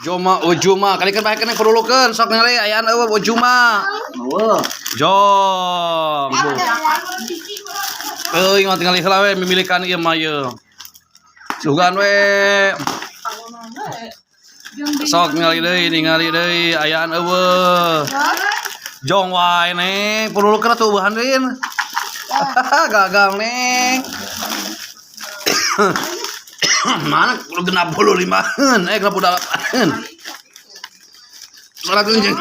Joma ujuma kali kan bae keneh perulukeun sok ningali ayaan eueuh ujuma. Eueuh. Jom. Euy ngot ningali heula we mimilikan ieu mah ieu. Sugan we. Sok ningali deui ayaan eueuh. Jong wae neng perulukeun atuh eueuhan deui. Gagal neng. Mana kudu 65-an genap udah 8-an. Salah tunjang.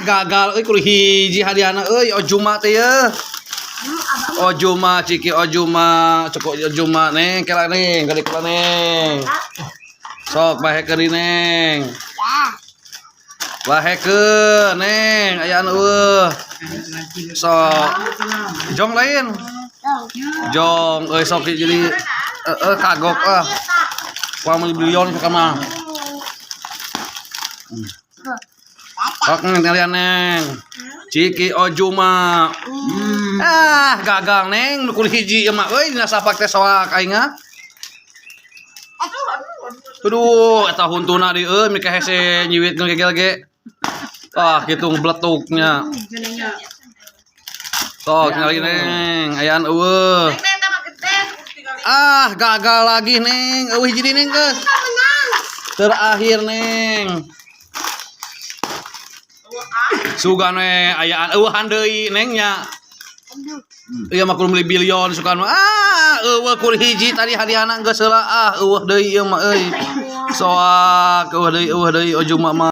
Gagal euy kudu hiji hadiahna euy ojuma teh yeuh. Ojuma ciki ojuma cukup ojuma neng kela neng kali kela neng. Sok bahekeun neng. Bahekeun neng ayaan eueuh. Sok jong lain. Jong euy sok jadi kagok Wah milion ka mah. Sok ngalian neng. Ciki ojuma. Gagal neng nu kudu hiji ieu mah euy dina sapak teh soak aing ah. Aduh eta huntuna di euy mika hese nyiwit ngegel ge. Kitu ngebletuknya. Sok ngali neng ayaan eueuh. Gagal lagi neng. Eueuh hiji neng geus. Terakhir neng. Sugan we ayaan eueuhan deui neng nya. Ieu mah kudu meuli bilion sugan mah. Eueuh kudu hiji tadi hadiahna geus heula eueuh deui ieu mah euy. Soak eueuh deui ojuma mah.